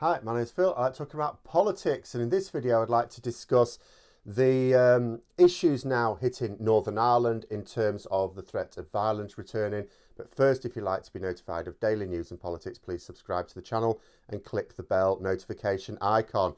Hi, my name is Phil. I like talking about politics, and in this video I'd like to discuss the issues now hitting Northern Ireland in terms of the threat of violence returning. But first, if you'd like to be notified of daily news and politics, please subscribe to the channel and click the bell notification icon.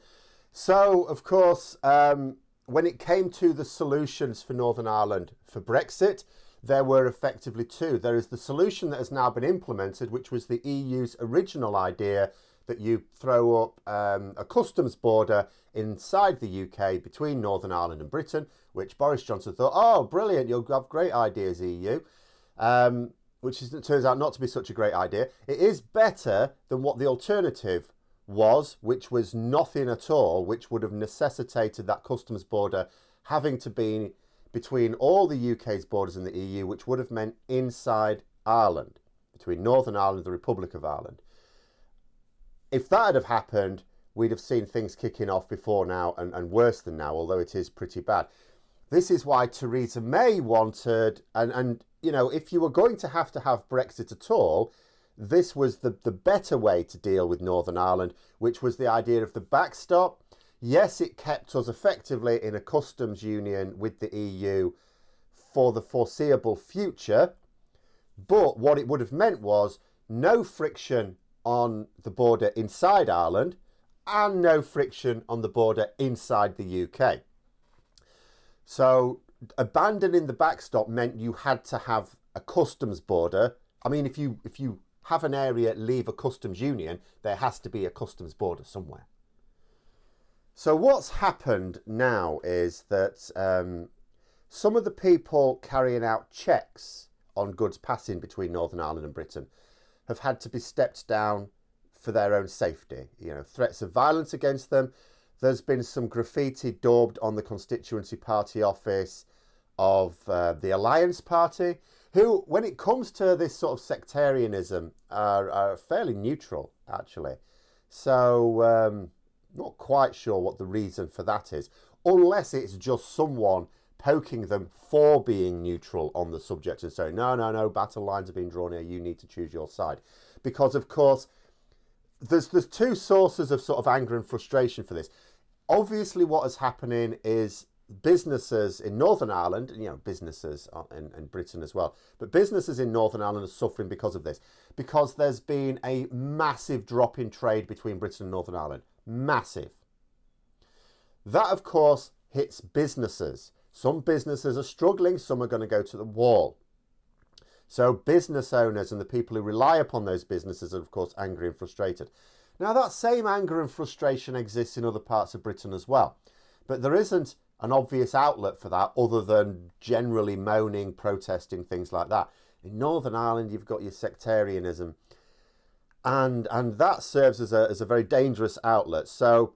So, of course, when it came to the solutions for Northern Ireland for Brexit, there were effectively two. There is the solution that has now been implemented, which was the EU's original idea that you throw up a customs border inside the UK between Northern Ireland and Britain, which Boris Johnson thought, oh, brilliant, you'll have great ideas, EU, it turns out not to be such a great idea. It is better than what the alternative was, which was nothing at all, which would have necessitated that customs border having to be between all the UK's borders and the EU, which would have meant inside Ireland, between Northern Ireland and the Republic of Ireland. If that had have happened, we'd have seen things kicking off before now and worse than now, although it is pretty bad. This is why Theresa May wanted, and you know, if you were going to have Brexit at all, this was the better way to deal with Northern Ireland, which was the idea of the backstop. Yes, it kept us effectively in a customs union with the EU for the foreseeable future, but what it would have meant was no friction on the border inside Ireland and no friction on the border inside the UK. So abandoning the backstop meant you had to have a customs border. I mean, if you have an area leave a customs union, there has to be a customs border somewhere. So what's happened now is that some of the people carrying out checks on goods passing between Northern Ireland and Britain have had to be stepped down for their own safety. You know, threats of violence against them. There's been some graffiti daubed on the constituency party office of the Alliance Party, who, when it comes to this sort of sectarianism, are fairly neutral, actually. So, not quite sure what the reason for that is, unless it's just someone poking them for being neutral on the subject and saying, no, battle lines are being drawn here, you need to choose your side. Because, of course, there's two sources of sort of anger and frustration for this. Obviously, what is happening is businesses in Northern Ireland, you know, businesses in Britain as well, but businesses in Northern Ireland are suffering because of this, because there's been a massive drop in trade between Britain and Northern Ireland. Massive. That, of course, hits businesses. Some businesses are struggling, some are going to go to the wall. So business owners and the people who rely upon those businesses are, of course, angry and frustrated. Now, that same anger and frustration exists in other parts of Britain as well. But there isn't an obvious outlet for that other than generally moaning, protesting, things like that. In Northern Ireland, you've got your sectarianism. And that serves as a very dangerous outlet. So,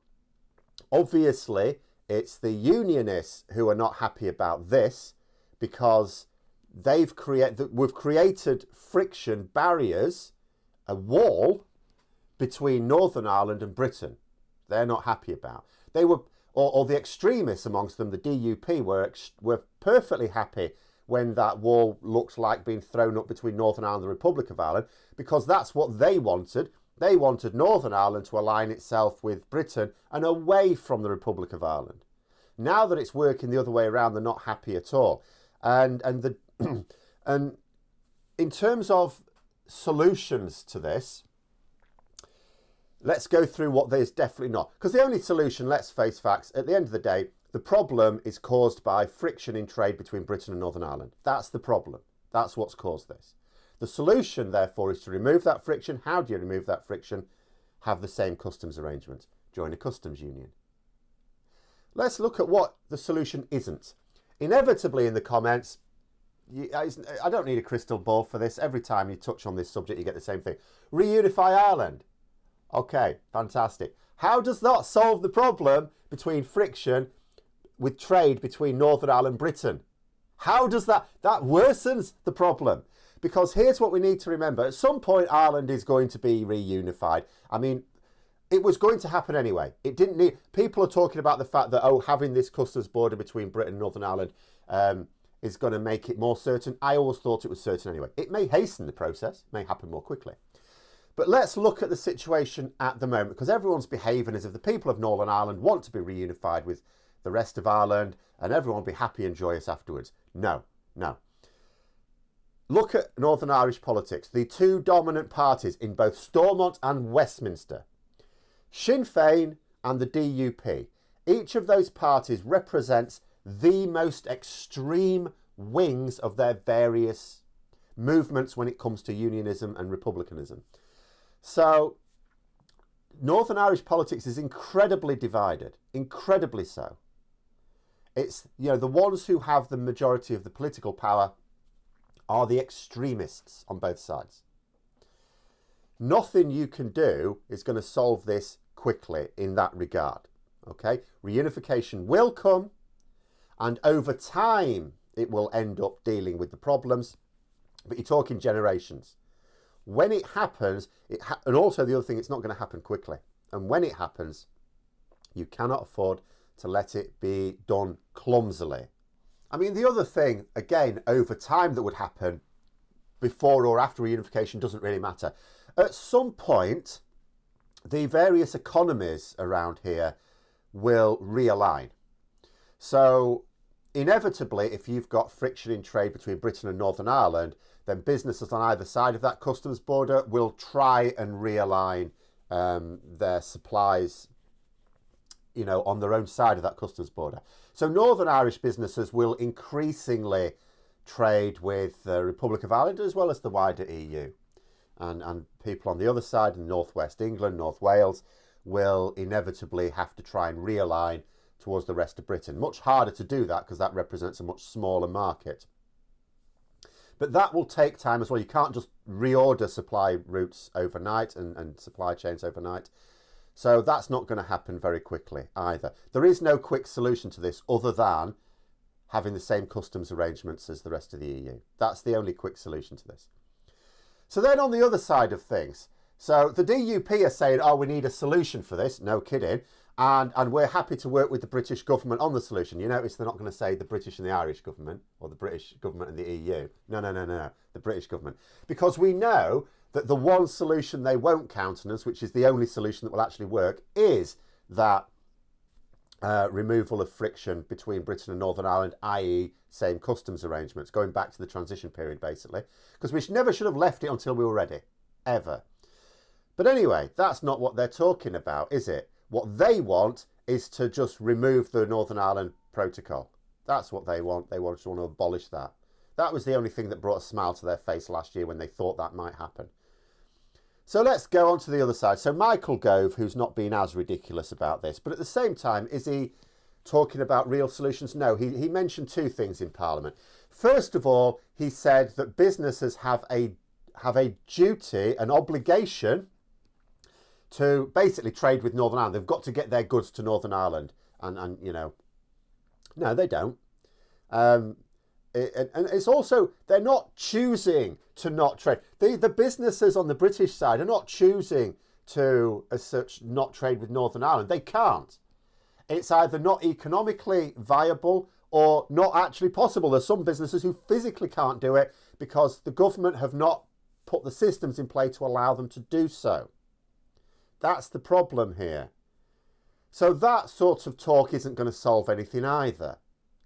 obviously, it's the unionists who are not happy about this because we've created friction barriers, a wall between Northern Ireland and Britain. They're not happy about. They were, or the extremists amongst them, the DUP, were perfectly happy when that wall looked like being thrown up between Northern Ireland and the Republic of Ireland, because that's what they wanted. They wanted Northern Ireland to align itself with Britain and away from the Republic of Ireland. Now that it's working the other way around, they're not happy at all. And in terms of solutions to this, let's go through what there's definitely not. Because the only solution, let's face facts, at the end of the day, the problem is caused by friction in trade between Britain and Northern Ireland. That's the problem. That's what's caused this. The solution, therefore, is to remove that friction. How do you remove that friction? Have the same customs arrangements. Join a customs union. Let's look at what the solution isn't. Inevitably in the comments, I don't need a crystal ball for this. Every time you touch on this subject, you get the same thing. Reunify Ireland. Okay, fantastic. How does that solve the problem between friction with trade between Northern Ireland and Britain? How does that worsens the problem? Because here's what we need to remember. At some point, Ireland is going to be reunified. I mean, it was going to happen anyway. It didn't need... People are talking about the fact that, having this customs border between Britain and Northern Ireland is going to make it more certain. I always thought it was certain anyway. It may hasten the process, may happen more quickly. But let's look at the situation at the moment, because everyone's behaving as if the people of Northern Ireland want to be reunified with the rest of Ireland and everyone will be happy and joyous afterwards. No, no. Look at Northern Irish politics. The two dominant parties in both Stormont and Westminster, Sinn Féin and the DUP. Each of those parties represents the most extreme wings of their various movements when it comes to unionism and republicanism. So Northern Irish politics is incredibly divided, incredibly so. It's, you know, the ones who have the majority of the political power are the extremists on both sides. Nothing you can do is going to solve this quickly in that regard. Okay, reunification will come, and over time it will end up dealing with the problems, but you're talking generations. When it happens, and also the other thing, it's not going to happen quickly. And when it happens, you cannot afford to let it be done clumsily. I mean, the other thing, again, over time that would happen before or after reunification doesn't really matter. At some point, the various economies around here will realign. So inevitably, if you've got friction in trade between Britain and Northern Ireland, then businesses on either side of that customs border will try and realign their supplies, you know, on their own side of that customs border. So Northern Irish businesses will increasingly trade with the Republic of Ireland as well as the wider EU. And people on the other side, in North West England, North Wales, will inevitably have to try and realign towards the rest of Britain. Much harder to do that because that represents a much smaller market. But that will take time as well. You can't just reorder supply routes overnight and supply chains overnight. So that's not going to happen very quickly either. There is no quick solution to this other than having the same customs arrangements as the rest of the EU. That's the only quick solution to this. So then on the other side of things, so the DUP are saying, oh, we need a solution for this. No kidding. And we're happy to work with the British government on the solution. You notice they're not going to say the British and the Irish government or the British government and the EU. No, the British government. Because we know that the one solution they won't countenance, which is the only solution that will actually work, is that removal of friction between Britain and Northern Ireland, i.e. same customs arrangements, going back to the transition period, basically. Because we never should have left it until we were ready, ever. But anyway, that's not what they're talking about, is it? What they want is to just remove the Northern Ireland Protocol. That's what they want. They want to abolish that. That was the only thing that brought a smile to their face last year when they thought that might happen. So let's go on to the other side. So Michael Gove, who's not been as ridiculous about this, but at the same time, is he talking about real solutions? No, he mentioned two things in Parliament. First of all, he said that businesses have a duty, an obligation to basically trade with Northern Ireland. They've got to get their goods to Northern Ireland. And you know, no, they don't. And it's also, they're not choosing to not trade. The businesses on the British side are not choosing to, as such, not trade with Northern Ireland. They can't. It's either not economically viable or not actually possible. There's some businesses who physically can't do it because the government have not put the systems in place to allow them to do so. That's the problem here. So that sort of talk isn't going to solve anything either,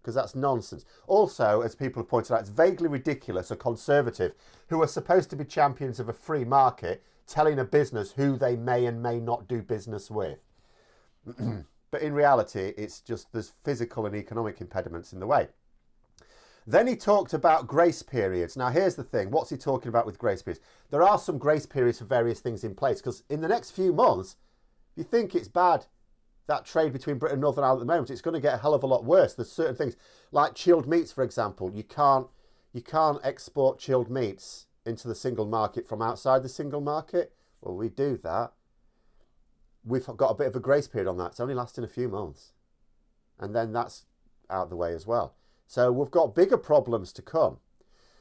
because that's nonsense. Also, as people have pointed out, it's vaguely ridiculous a Conservative who are supposed to be champions of a free market telling a business who they may and may not do business with. But in reality, it's just there's physical and economic impediments in the way. Then he talked about grace periods. Now, here's the thing. What's he talking about with grace periods? There are some grace periods for various things in place, because in the next few months, if you think it's bad, that trade between Britain and Northern Ireland at the moment, it's going to get a hell of a lot worse. There's certain things, like chilled meats, for example. You can't export chilled meats into the single market from outside the single market. Well, we do that. We've got a bit of a grace period on that. It's only lasting a few months. And then that's out the way as well. So we've got bigger problems to come.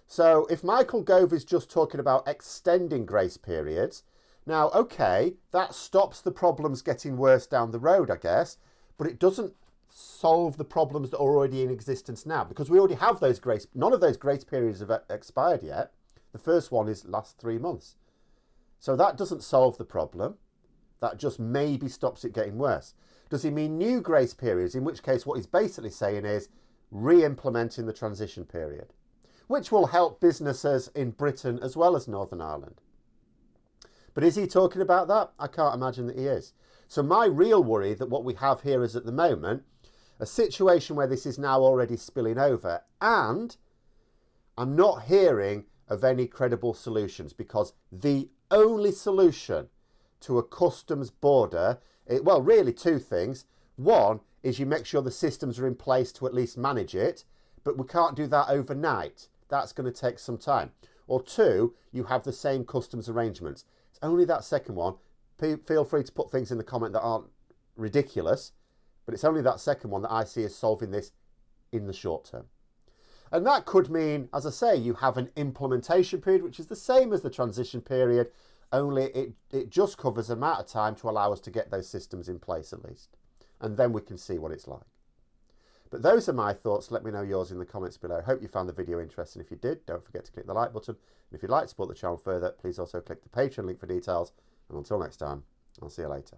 So if Michael Gove is just talking about extending grace periods, now, okay, that stops the problems getting worse down the road, I guess, but it doesn't solve the problems that are already in existence now, because we already have those none of those grace periods have expired yet. The first one is last 3 months. So that doesn't solve the problem. That just maybe stops it getting worse. Does he mean new grace periods, in which case what he's basically saying is re-implementing the transition period, which will help businesses in Britain as well as Northern Ireland. But is he talking about that? I can't imagine that he is. So my real worry that what we have here is at the moment a situation where this is now already spilling over, and I'm not hearing of any credible solutions, because the only solution to a customs border, well, really two things. One is you make sure the systems are in place to at least manage it, but we can't do that overnight. That's going to take some time. Or two, you have the same customs arrangements. It's only that second one. Feel free to put things in the comment that aren't ridiculous, but it's only that second one that I see as solving this in the short term. And that could mean, as I say, you have an implementation period, which is the same as the transition period, only it just covers an amount of time to allow us to get those systems in place at least. And then we can see what it's like. But those are my thoughts. Let me know yours in the comments below. Hope you found the video interesting. If you did, don't forget to click the like button. And if you'd like to support the channel further, please also click the Patreon link for details. And until next time, I'll see you later.